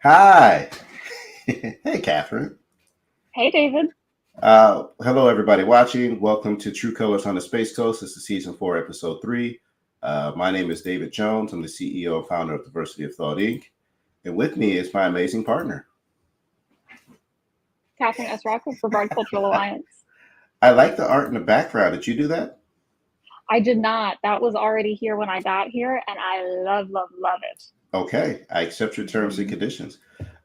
Hi. Hey, Catherine. Hey, David. Hello, everybody watching. Welcome to True Colors on the Space Coast. This is season 4, episode 3. My name is David Jones. I'm the CEO and founder of Diversity of Thought Inc. And with me is my amazing partner. Catherine S. Rock of Brevard Cultural Alliance. I like the art in the background. Did you do that? I did not. That was already here when I got here, and I love, love, love it. Okay, I accept your terms and conditions.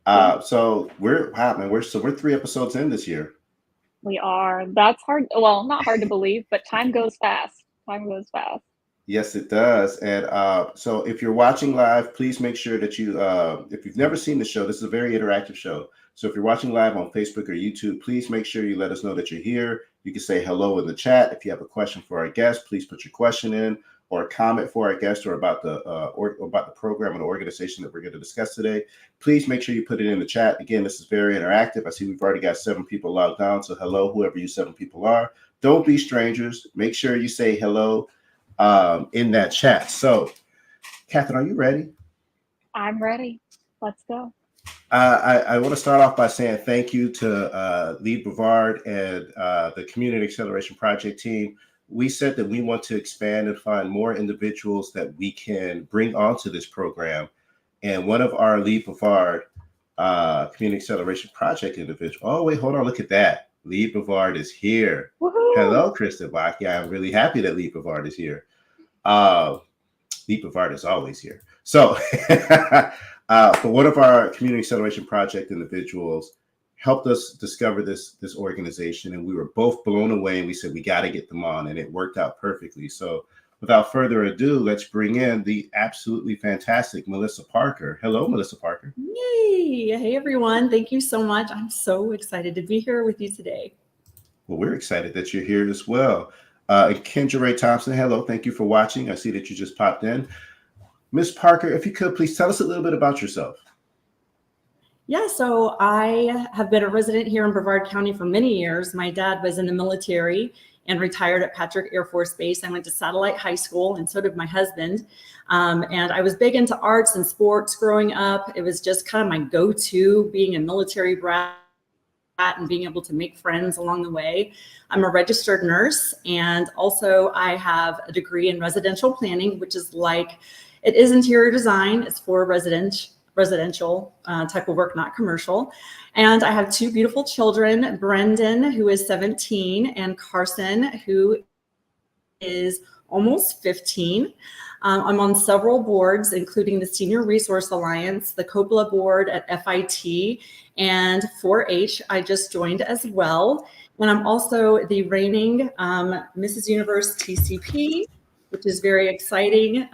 Yeah, So we're wow, man. We're 3 episodes in this year. we are. That's hard. Well, not hard to believe, but time goes fast. Time goes fast. Yes, it does. And so if you're watching live, please make sure that if you've never seen the show, this is a very interactive show. So if you're watching live on Facebook or YouTube, please make sure you let us know that you're here. You can say hello in the chat. If you have a question for our guest, please put your question in, or a comment for our guest, or about the program and the organization that we're going to discuss today. Please make sure you put it in the chat. Again, this is very interactive. I see we've already got 7 people logged on. So hello, whoever you 7 people are. Don't be strangers. Make sure you say hello in that chat. So, Catherine, are you ready? I'm ready. Let's go. I want to start off by saying thank you to Lead Brevard and the Community Acceleration Project team. We said that we want to expand and find more individuals that we can bring onto this program. And one of our Lead Brevard Community Acceleration Project individuals. Oh, wait, hold on. Look at that. Lead Brevard is here. Woohoo! Hello, Kristen Bach. Yeah, I'm really happy that Lead Brevard is here. Lead Brevard is always here. So, but one of our Community Acceleration Project individuals helped us discover this organization, and we were both blown away. And we said we got to get them on, and it worked out perfectly. So, without further ado, let's bring in the absolutely fantastic Mellisa Parker. Hello, Mellisa Parker. Yay! Hey, everyone. Thank you so much. I'm so excited to be here with you today. Well, we're excited that you're here as well. And Kendra Ray Thompson, hello. Thank you for watching. I see that you just popped in. Ms. Parker, if you could, please tell us a little bit about yourself. Yeah, so I have been a resident here in Brevard County for many years. My dad was in the military and retired at Patrick Air Force Base. I went to Satellite High School, and so did my husband. And I was big into arts and sports growing up. It was just kind of my go-to, being a military brat and being able to make friends along the way. I'm a registered nurse, and also I have a degree in residential planning, which is it is interior design. It's for residential type of work, not commercial. And I have 2 beautiful children, Brendan, who is 17, and Carson, who is almost 15. I'm on several boards, including the Senior Resource Alliance, the Coppola board at FIT, and 4-H. I just joined as well. And I'm also the reigning Mrs. Universe TCP, which is very exciting.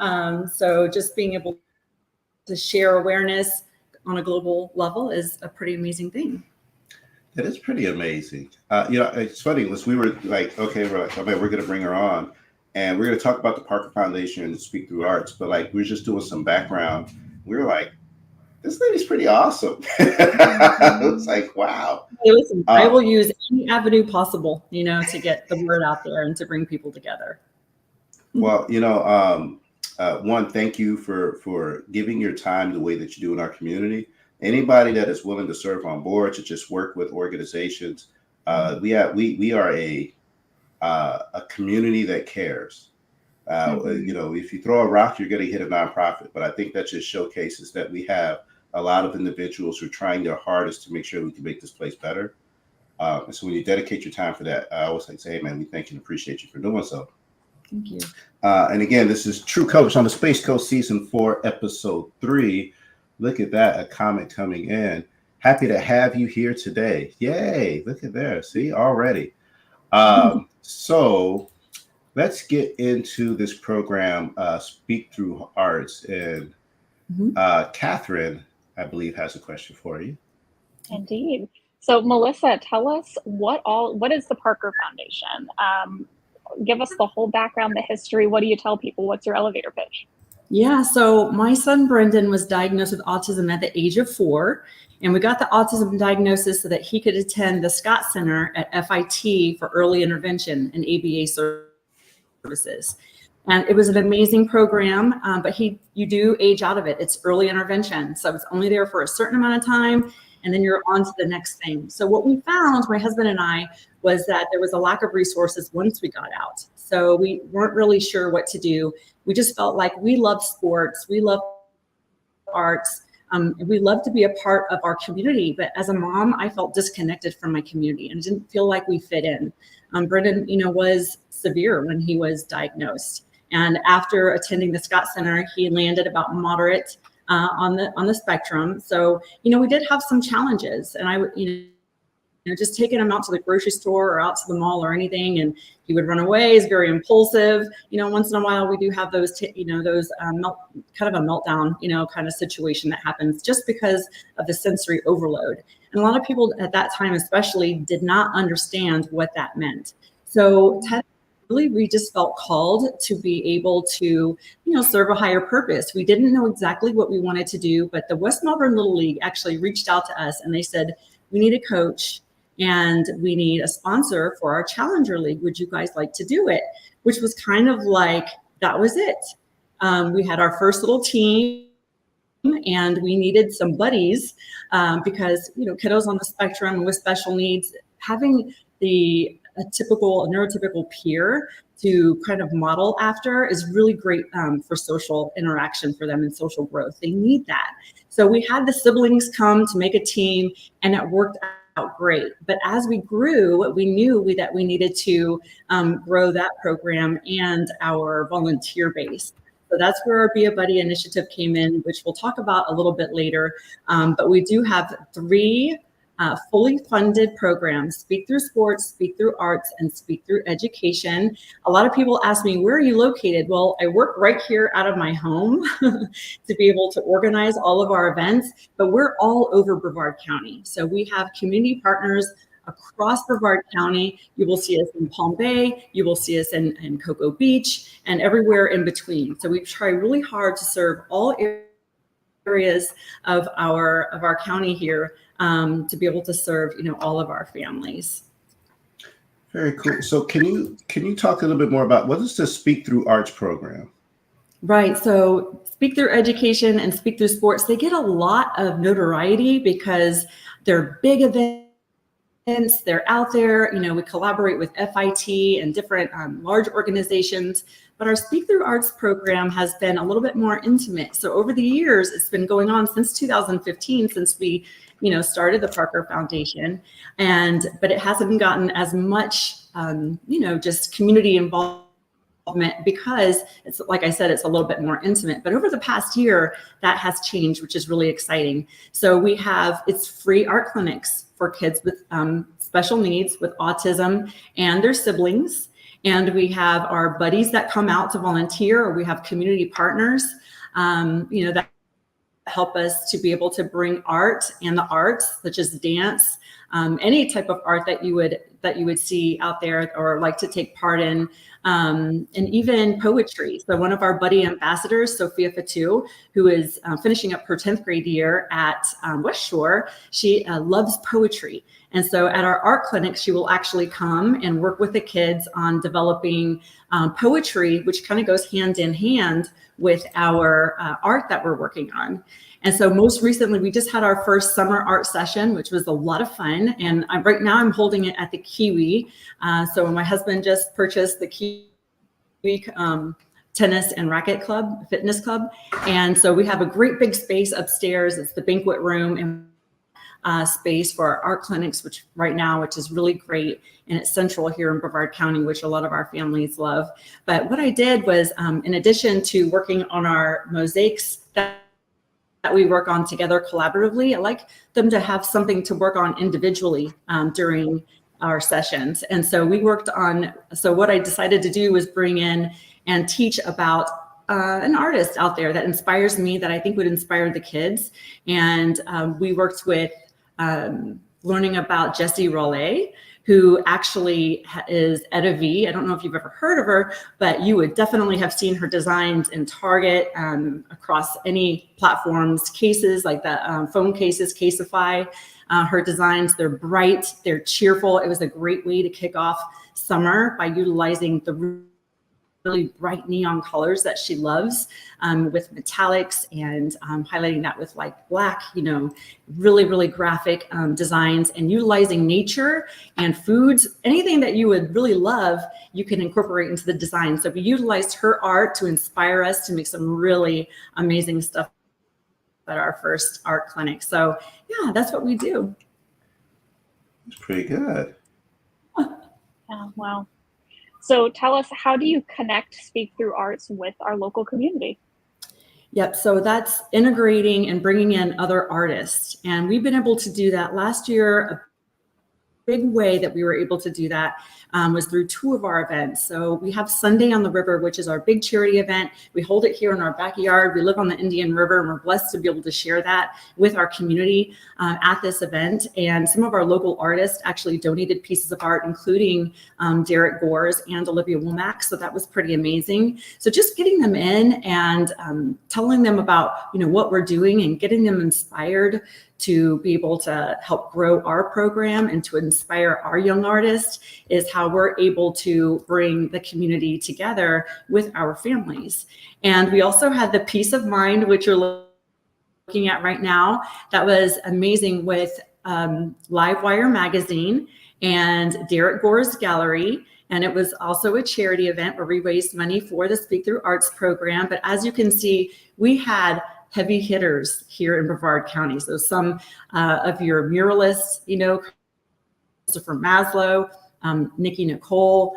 So just being able to share awareness on a global level is a pretty amazing thing. That is pretty amazing. It's funny. We were like, okay, we're going to bring her on, and we're going to talk about the Parker Foundation and Speak Through Arts. But like, we were just doing some background. We were like, this lady's pretty awesome. It was like, wow. Hey, listen, I will use any avenue possible, to get the word out there and to bring people together. Well, one, thank you for giving your time the way that you do in our community. Anybody that is willing to serve on board, to just work with organizations, we are a community that cares. If you throw a rock, you're going to hit a nonprofit. But I think that just showcases that we have a lot of individuals who are trying their hardest to make sure we can make this place better. And so when you dedicate your time for that, I always like to say, hey, man, we thank you and appreciate you for doing so. Thank you. And again, this is True Colors on the Space Coast, season 4, episode 3. Look at that, a comment coming in. Happy to have you here today. Yay, look at there. See, already. So let's get into this program, Speak Through Arts. And Catherine, I believe, has a question for you. Indeed. So, Mellisa, tell us what is the Parker Foundation? Give us the whole background, the history. What do you tell people? What's your elevator pitch? Yeah, so my son Brendan was diagnosed with autism at the age of 4, and we got the autism diagnosis so that he could attend the Scott Center at FIT for early intervention and ABA services. And it was an amazing program, but you do age out of it. It's early intervention. So it's only there for a certain amount of time, and then you're on to the next thing. So what we found, my husband and I, was that there was a lack of resources once we got out. So we weren't really sure what to do. We just felt like we love sports, we love arts, we love to be a part of our community. But as a mom, I felt disconnected from my community and didn't feel like we fit in. Brendan, was severe when he was diagnosed. And after attending the Scott Center, he landed about moderate on the spectrum. So, we did have some challenges, and I would, just taking him out to the grocery store or out to the mall or anything, and he would run away. He's very impulsive. Once in a while we do have those, kind of a meltdown, kind of situation that happens just because of the sensory overload. And a lot of people at that time, especially, did not understand what that meant. So really, we just felt called to be able to, serve a higher purpose. We didn't know exactly what we wanted to do, but the West Melbourne Little League actually reached out to us and they said, we need a coach and we need a sponsor for our Challenger League. Would you guys like to do it? Which was kind of like, that was it. We had our first little team and we needed some buddies because, kiddos on the spectrum with special needs, having a neurotypical peer to kind of model after is really great for social interaction for them and social growth. They need that. So we had the siblings come to make a team and it worked out great. But as we grew, we knew that we needed to grow that program and our volunteer base. So that's where our Be a Buddy initiative came in, which we'll talk about a little bit later. But we do have 3 fully funded programs: Speak Through Sports, Speak Through Arts, and Speak Through Education. A lot of people ask me, where are you located? Well, I work right here out of my home to be able to organize all of our events, but we're all over Brevard County. So we have community partners across Brevard County. You will see us in Palm Bay, you will see us in Cocoa Beach, and everywhere in between. So we try really hard to serve all areas of our county here, to be able to serve, all of our families. Very cool. So can you talk a little bit more about what is the Speak Through Arts program? Right. So Speak Through Education and Speak Through Sports, they get a lot of notoriety because they're big events. They're out there. We collaborate with FIT and different large organizations. But our Speak Through Arts program has been a little bit more intimate. So over the years, it's been going on since 2015, since we started the Parker Foundation, but it hasn't gotten as much, just community involvement because it's, like I said, it's a little bit more intimate. But over the past year, that has changed, which is really exciting. So it's free art clinics for kids with special needs, with autism and their siblings. And we have our buddies that come out to volunteer, or we have community partners, that help us to be able to bring art and the arts, such as dance, any type of art that you would see out there or like to take part in, and even poetry. So one of our buddy ambassadors, Sophia Fatu, who is finishing up her 10th grade year at West Shore, she loves poetry. And so at our art clinic, she will actually come and work with the kids on developing poetry, which kind of goes hand in hand with our art that we're working on. And so most recently, we just had our first summer art session, which was a lot of fun. And right now I'm holding it at the Kiwi. So my husband just purchased the Kiwi tennis and racket club, fitness club. And so we have a great big space upstairs. It's the banquet room and space for our art clinics, which is really great. And it's central here in Brevard County, which a lot of our families love. But what I did was, in addition to working on our mosaics that we work on together collaboratively, I like them to have something to work on individually during our sessions. And so what I decided to do was bring in and teach about an artist out there that inspires me, that I think would inspire the kids. And we worked with learning about Jessie Rollet, who actually is Etta V. I don't know if you've ever heard of her, but you would definitely have seen her designs in Target, across any platforms, cases like the phone cases, Caseify. Her designs, they're bright, they're cheerful. It was a great way to kick off summer by utilizing the really bright neon colors that she loves, with metallics and highlighting that with like black, really, really graphic designs, and utilizing nature and foods. Anything that you would really love, you can incorporate into the design. So we utilized her art to inspire us to make some really amazing stuff at our first art clinic. So yeah, that's what we do. It's pretty good. Yeah, wow. So tell us, how do you connect Speak Through Arts with our local community? Yep, so that's integrating and bringing in other artists. And we've been able to do that last year. A big way that we were able to do that was through two of our events. So we have Sunday on the River, which is our big charity event. We hold it here in our backyard. We live on the Indian River, and we're blessed to be able to share that with our community at this event. And some of our local artists actually donated pieces of art, including Derek Gores and Olivia Womack. So that was pretty amazing. So just getting them in and telling them about what we're doing and getting them inspired to be able to help grow our program and to inspire our young artists is how we're able to bring the community together with our families. And we also had the Peace of Mind, which you're looking at right now. That was amazing with Livewire Magazine and Derek Gore's Gallery. And it was also a charity event where we raised money for the Speak Through Arts program. But as you can see, we had heavy hitters here in Brevard County. So some of your muralists, Christopher Maslow, Nikki Nicole,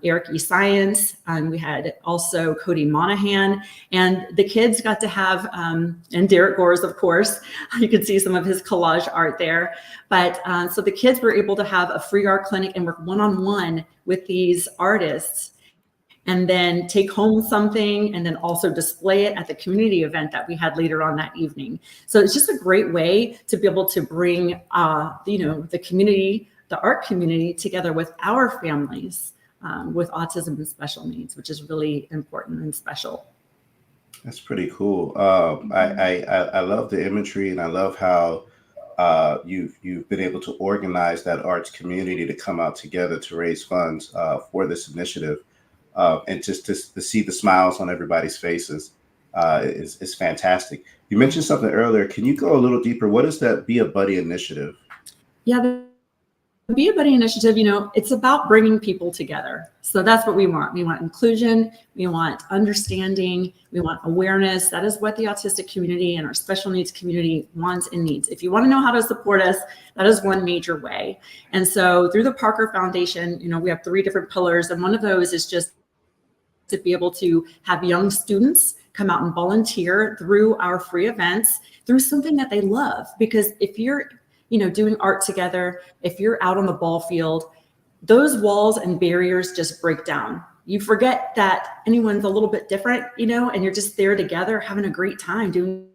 Eric E. Science. We had also Cody Monahan, and the kids got to have, and Derek Gores, of course, you can see some of his collage art there. But so the kids were able to have a free art clinic and work one-on-one with these artists, and then take home something and then also display it at the community event that we had later on that evening. So it's just a great way to be able to bring, the community, the art community together with our families with autism and special needs, which is really important and special. That's pretty cool. I love the imagery, and I love how you've been able to organize that arts community to come out together to raise funds for this initiative. And just to see the smiles on everybody's faces is fantastic. You mentioned something earlier. Can you go a little deeper? What is that Be a Buddy initiative? Yeah, the Be a Buddy initiative, it's about bringing people together. So that's what we want. We want inclusion. We want understanding. We want awareness. That is what the autistic community and our special needs community wants and needs. If you want to know how to support us, that is one major way. And so through the Parker Foundation, we have 3 different pillars. And one of those is just to be able to have young students come out and volunteer through our free events, through something that they love. Because if you're, doing art together, if you're out on the ball field, those walls and barriers just break down. You forget that anyone's a little bit different, and you're just there together having a great time doing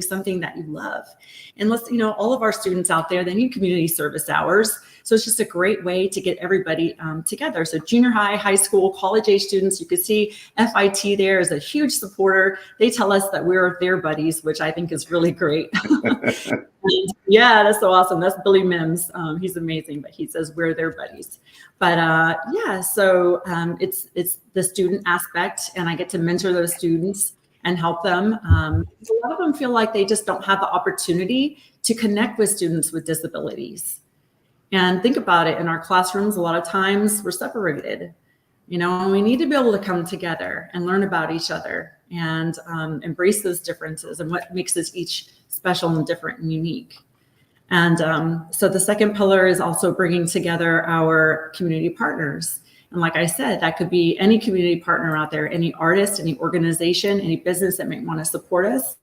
something that you love. And all of our students out there, they need community service hours. So it's just a great way to get everybody together. So junior high, high school, college age students, you can see FIT there is a huge supporter. They tell us that we're their buddies, which I think is really great. Yeah, that's so awesome. That's Billy Mims. He's amazing, but he says we're their buddies. But so it's the student aspect, and I get to mentor those students and help them. A lot of them feel like they just don't have the opportunity to connect with students with disabilities. And think about it, in our classrooms, a lot of times we're separated, and we need to be able to come together and learn about each other and embrace those differences and what makes us each special and different and unique. And so the second pillar is also bringing together our community partners. And like I said, that could be any community partner out there, any artist, any organization, any business that might want to support us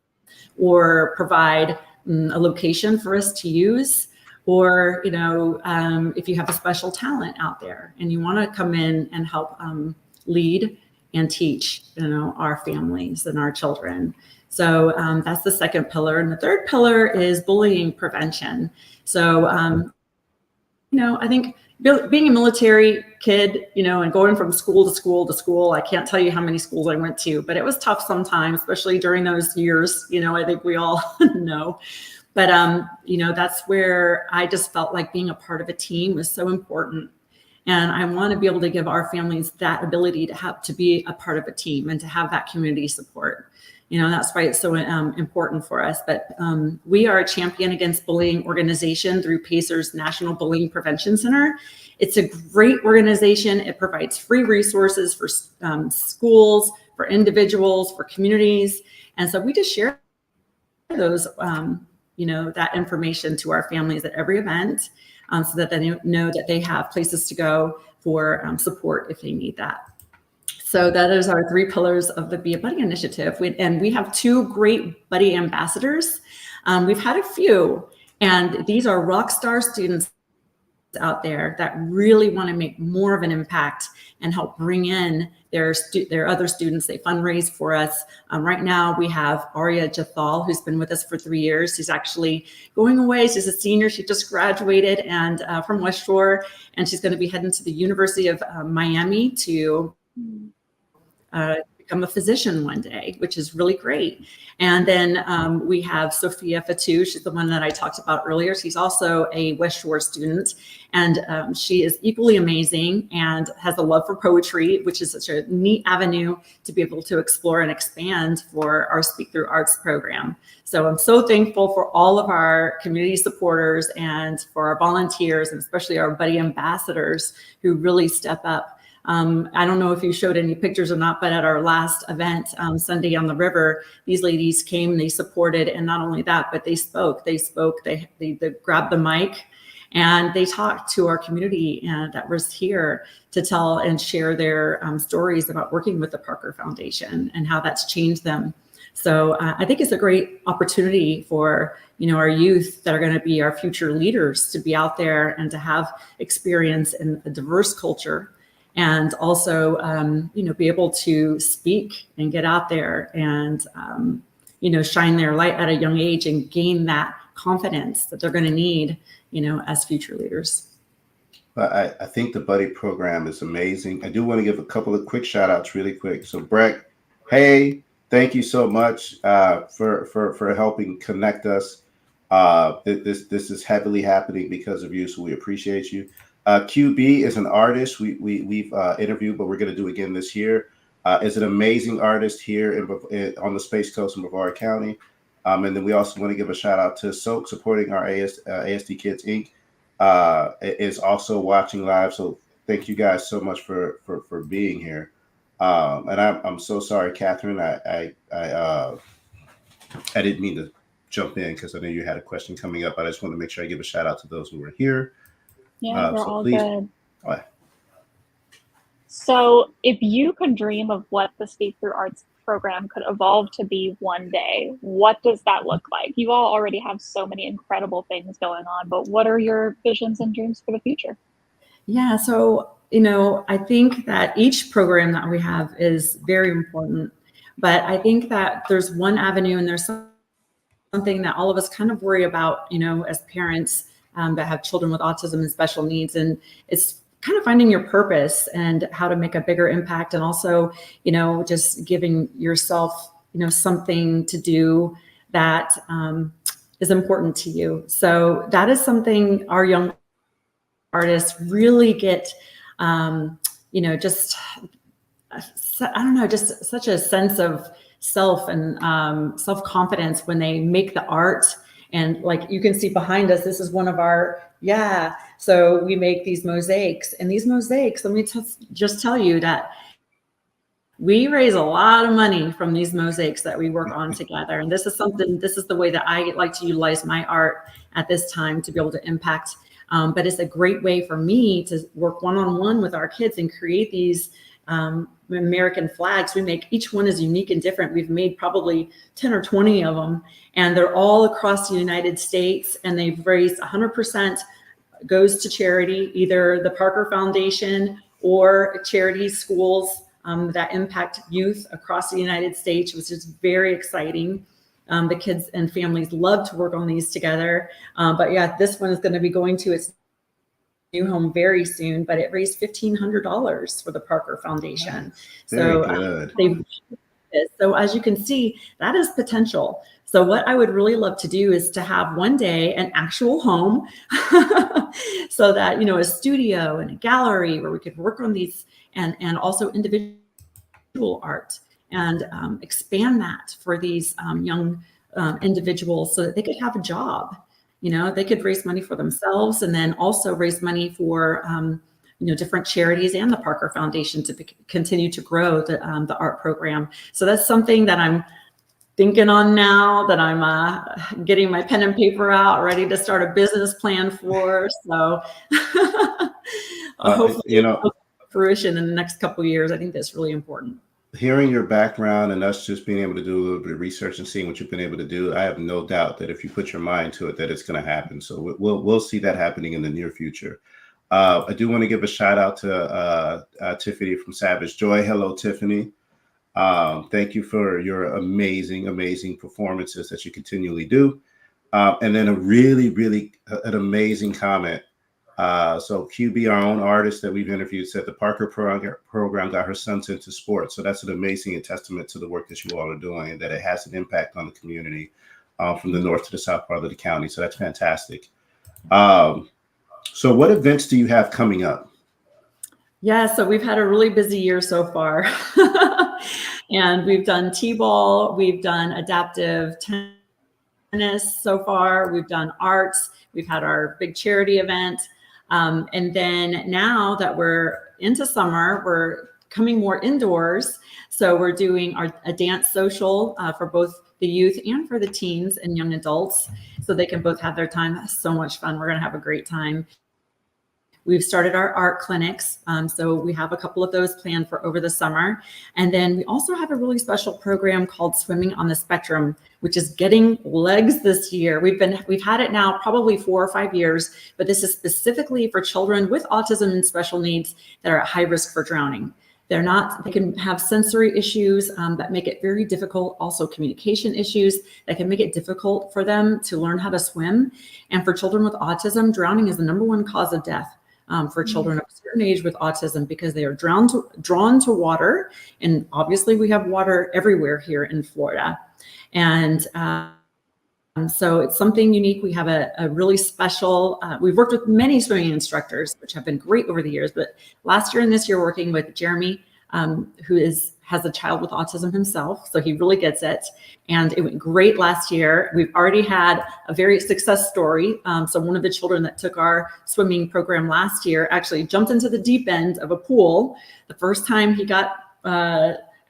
or provide a location for us to use. Or, if you have a special talent out there and you want to come in and help lead and teach, our families and our children. So that's the second pillar. And the third pillar is bullying prevention. So, I think being a military kid, and going from school to school to school, I can't tell you how many schools I went to, but it was tough sometimes, especially during those years. I think we all know. But, that's where I just felt like being a part of a team was so important. And I want to be able to give our families that ability to be a part of a team and to have that community support. That's why it's so important for us. But we are a champion against bullying organization through PACER's National Bullying Prevention Center. It's a great organization. It provides free resources for schools, for individuals, for communities. And so we just share those, that information to our families at every event, so that they know that they have places to go for support if they need that. So that is our 3 pillars of the Be a Buddy initiative. We have 2 great buddy ambassadors. We've had a few, and these are rock star students out there that really want to make more of an impact and help bring in their other students. They fundraise for us. Right now we have Arya Jathal, who's been with us for 3 years. She's actually going away. She's a senior. She just graduated and from West Shore, and she's going to be heading to the University of Miami to become a physician one day, which is really great. And then we have Sophia Fatou. She's the one that I talked about earlier. She's also a West Shore student, and she is equally amazing and has a love for poetry, which is such a neat avenue to be able to explore and expand for our Speak Through Arts program. So I'm so thankful for all of our community supporters and for our volunteers, and especially our buddy ambassadors who really step up. I don't know if you showed any pictures or not, but at our last event, Sunday on the River, these ladies came, they supported, and not only that, but they spoke, they grabbed the mic and they talked to our community that was here to tell and share their stories about working with the Parker Foundation and how that's changed them. So I think it's a great opportunity for our youth that are going to be our future leaders to be out there and to have experience in a diverse culture. And also, be able to speak and get out there and, shine their light at a young age and gain that confidence that they're going to need, as future leaders. I think the Buddy program is amazing. I do want to give a couple of quick shout outs really quick. So Breck, hey, thank you so much for helping connect us. This is heavily happening because of you, so we appreciate you. QB is an artist we've interviewed, but we're going to do again this year. Is an amazing artist here on the Space Coast in Brevard County. And then we also want to give a shout out to Soak, supporting our ASD Kids Inc. Is also watching live. So thank you guys so much for being here. And I'm so sorry, Catherine. I didn't mean to jump in because I know you had a question coming up. I just want to make sure I give a shout out to those who were here. Yeah, we're all please. good. So if you could dream of what the Speak Through Arts program could evolve to be one day, what does that look like? You all already have so many incredible things going on, but what are your visions and dreams for the future? Yeah, so, I think that each program that we have is very important, but I think that there's one avenue and there's something that all of us kind of worry about, as parents that have children with autism and special needs. And it's kind of finding your purpose and how to make a bigger impact. And also, just giving yourself, something to do that is important to you. So that is something our young artists really get, just such a sense of self and self-confidence when they make the art. And like you can see behind us, this is one of our, so we make these mosaics. And these mosaics, let me just tell you that we raise a lot of money from these mosaics that we work on together. And this is the way that I like to utilize my art at this time to be able to impact. But it's a great way for me to work one-on-one with our kids and create these American flags. We make, each one is unique and different. We've made probably 10 or 20 of them, and they're all across the United States, and they've raised 100% goes to charity, either the Parker Foundation or charities, schools that impact youth across the United States, which is very exciting. The kids and families love to work on these together. But yeah, this one is going to be going to its new home very soon, but it raised $1,500 for the Parker Foundation. Very good. So as you can see, that is potential. So what I would really love to do is to have one day an actual home so that, a studio and a gallery where we could work on these and also individual art and expand that for these young individuals so that they could have a job. They could raise money for themselves and then also raise money for different charities and the Parker Foundation to continue to grow the art program. So that's something that I'm thinking on now, that I'm getting my pen and paper out, ready to start a business plan for. So hopefully fruition in the next couple of years. I think that's really important. Hearing your background and us just being able to do a little bit of research and seeing what you've been able to do, I have no doubt that if you put your mind to it, that it's going to happen. So we'll see that happening in the near future. I do want to give a shout out to Tiffany from Savage Joy. Hello, Tiffany. Thank you for your amazing performances that you continually do. And then a really an amazing comment. So QB, our own artist that we've interviewed, said the Parker program got her sons into sports. So that's an amazing testament to the work that you all are doing and that it has an impact on the community from the north to the south part of the county. So that's fantastic. So what events do you have coming up? Yeah, so we've had a really busy year so far. And we've done T-ball, we've done adaptive tennis so far, we've done arts, we've had our big charity event. And then now that we're into summer, we're coming more indoors. So we're doing a dance social for both the youth and for the teens and young adults, so they can both have their time. That's so much fun. We're going to have a great time. We've started our art clinics. So we have a couple of those planned for over the summer. And then we also have a really special program called Swimming on the Spectrum, which is getting legs this year. We've had it now probably 4 or 5 years, but this is specifically for children with autism and special needs that are at high risk for drowning. They can have sensory issues that make it very difficult, also communication issues that can make it difficult for them to learn how to swim. And for children with autism, drowning is the #1 cause of death for children of a certain age with autism, because they are drawn to water. And obviously we have water everywhere here in Florida. And so it's something unique. We have a really special, we've worked with many swimming instructors, which have been great over the years, but last year and this year working with Jeremy, who has a child with autism himself. So he really gets it. And it went great last year. We've already had a very success story. So one of the children that took our swimming program last year actually jumped into the deep end of a pool. The first time he got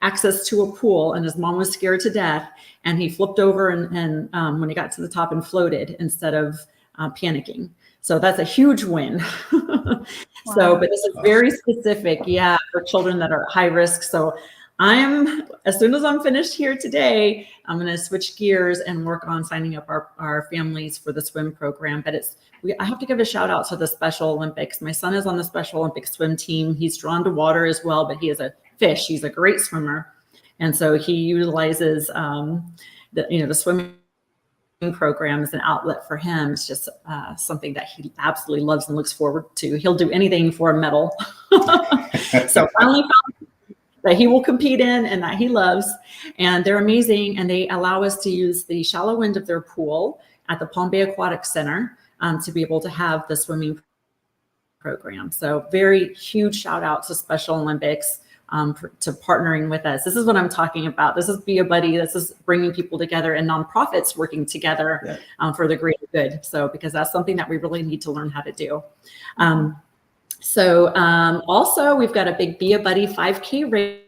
access to a pool, and his mom was scared to death. And he flipped over and when he got to the top and floated instead of panicking. So that's a huge win. Wow. So, but this is very specific, for children that are at high risk. So as soon as I'm finished here today, I'm going to switch gears and work on signing up our families for the swim program. But I have to give a shout out to the Special Olympics. My son is on the Special Olympics swim team. He's drawn to water as well, but he is a fish. He's a great swimmer. And so he utilizes the swimming program as an outlet for him. It's just something that he absolutely loves and looks forward to. He'll do anything for a medal. So finally found that he will compete in and that he loves. And they're amazing. And they allow us to use the shallow end of their pool at the Palm Bay Aquatic Center to be able to have the swimming program. So very huge shout out to Special Olympics to partnering with us. This is what I'm talking about. This is Be a Buddy. This is bringing people together and nonprofits working together for the greater good. So because that's something that we really need to learn how to do. Also, we've got a big Be a Buddy 5K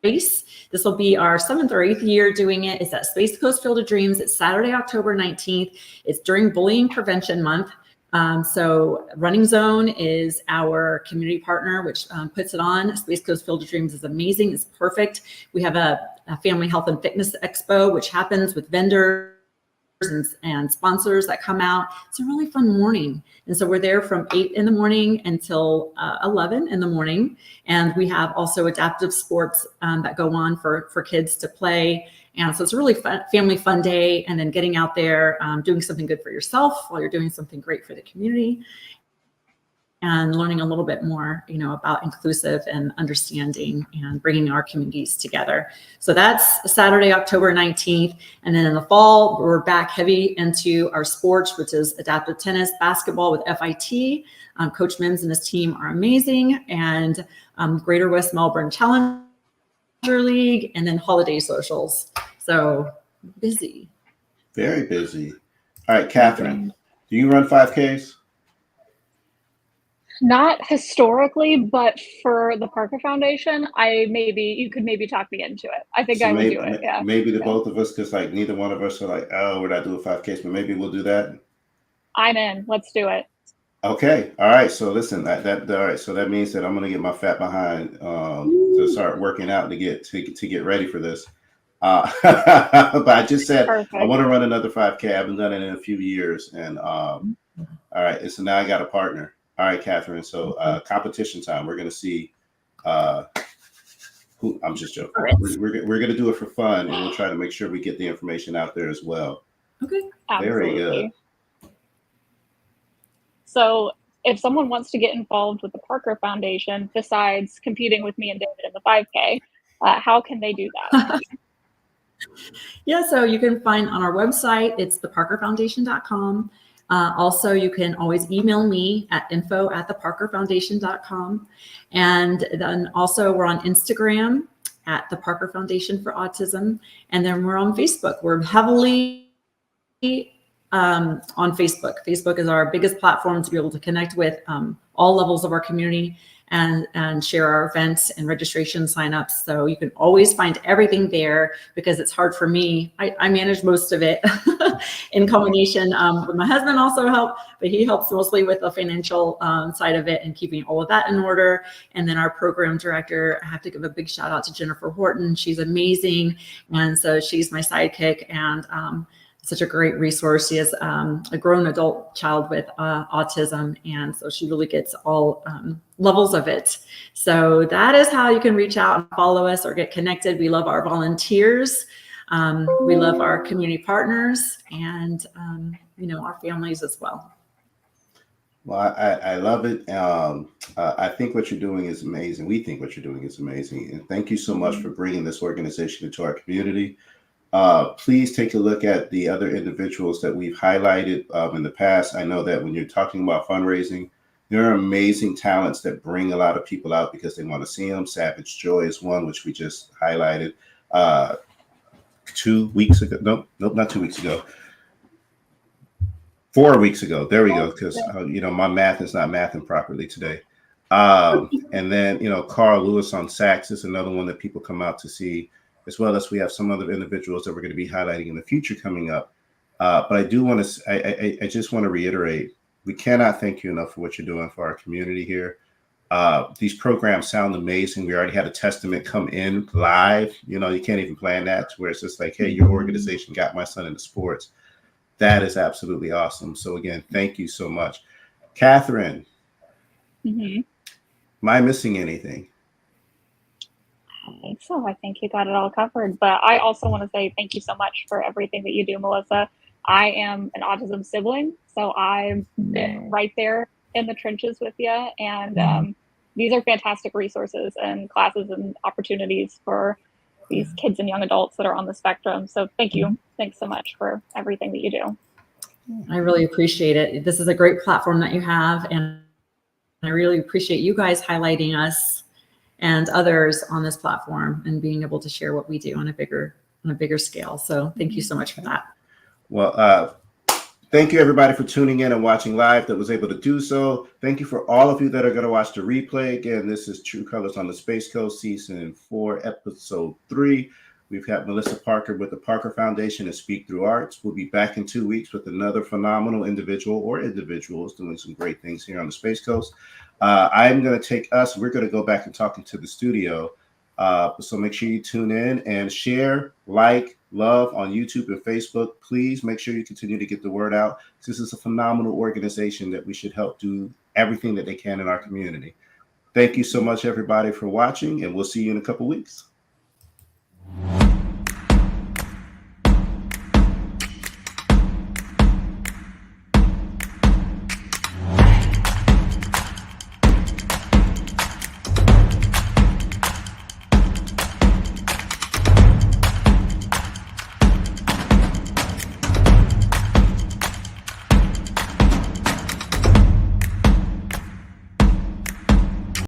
race. This will be our 7th or 8th year doing it. It's at Space Coast Field of Dreams. It's Saturday, October 19th. It's during Bullying Prevention Month. So Running Zone is our community partner, which puts it on. Space Coast Field of Dreams is amazing. It's perfect. We have a Family Health and Fitness Expo, which happens with vendors and sponsors that come out. It's a really fun morning. And so we're there from 8 in the morning until 11 in the morning. And we have also adaptive sports that go on for kids to play. And so it's a really fun, family fun day. And then getting out there, doing something good for yourself while you're doing something great for the community. and learning a little bit more, about inclusive and understanding and bringing our communities together. So that's Saturday, October 19th. And then in the fall, we're back heavy into our sports, which is adaptive tennis, basketball with FIT. Coach Mims and his team are amazing. And Greater West Melbourne Challenger League, and then holiday socials. So busy. Very busy. All right, Catherine, do you run 5Ks? Not historically, but for the Parker Foundation, you could maybe talk me into it. I think I would do it. Yeah. Maybe the both of us, because like neither one of us are like, oh, we're not doing 5Ks, but maybe we'll do that. I'm in. Let's do it. Okay. All right. So listen, all right. So that means that I'm gonna get my fat behind to start working out to get ready for this. But I just said Perfect. I want to run another 5K. I haven't done it in a few years, and all right. And so now I got a partner. All right, Catherine. So competition time. We're gonna see who. I'm just joking. We're gonna do it for fun, and we'll try to make sure we get the information out there as well. Okay. Very good. So if someone wants to get involved with the Parker Foundation, besides competing with me and David in the 5K, how can they do that? Yeah, so you can find on our website, it's theparkerfoundation.com. Also, you can always email me at info@theparkerfoundation.com. And then also we're on Instagram at the Parker Foundation for Autism. And then we're on Facebook. We're heavily on Facebook. Facebook is our biggest platform to be able to connect with all levels of our community and share our events and registration signups. So you can always find everything there, because it's hard for me. I manage most of it in combination with my husband also help, but he helps mostly with the financial side of it and keeping all of that in order. And then our program director, I have to give a big shout out to Jennifer Horton. She's amazing. And so she's my sidekick and such a great resource. She has a grown adult child with autism, and so she really gets all levels of it. So that is how you can reach out and follow us or get connected. We love our volunteers. We love our community partners and, our families as well. Well, I love it. I think what you're doing is amazing. We think what you're doing is amazing. And thank you so much for bringing this organization into our community. Please take a look at the other individuals that we've highlighted in the past. I know that when you're talking about fundraising, there are amazing talents that bring a lot of people out because they want to see them. Savage Joy is one, which we just highlighted 2 weeks ago. Nope, not 2 weeks ago. 4 weeks ago. There we go. Because, my math is not mathing properly today. And then, Carl Lewis on sax is another one that people come out to see, as well as we have some other individuals that we're going to be highlighting in the future coming up. But I do want to, I just want to reiterate, we cannot thank you enough for what you're doing for our community here. These programs sound amazing. We already had a testament come in live. You can't even plan that, to where it's just like, hey, your organization got my son into sports. That is absolutely awesome. So again, thank you so much. Catherine, am I missing anything? I think so. I think you got it all covered. But I also want to say thank you so much for everything that you do, Mellisa. I am an autism sibling, so I'm right there in the trenches with you. And these are fantastic resources and classes and opportunities for these kids and young adults that are on the spectrum. So thank you. Thanks so much for everything that you do. I really appreciate it. This is a great platform that you have. And I really appreciate you guys highlighting us and others on this platform and being able to share what we do on a bigger scale. So thank you so much for that. Well, thank you everybody for tuning in and watching live that was able to do so. Thank you for all of you that are going to watch the replay. Again, this is True Colors on the Space Coast, season 4, episode 3. We've got Mellisa Parker with the Parker Foundation and Speak Through Arts. We'll be back in 2 weeks with another phenomenal individual or individuals doing some great things here on the Space Coast. I'm going to take us, we're going to go back and talk into the studio. So make sure you tune in and share, like, love on YouTube and Facebook. Please make sure you continue to get the word out. This is a phenomenal organization that we should help do everything that they can in our community. Thank you so much, everybody, for watching, and we'll see you in a couple weeks.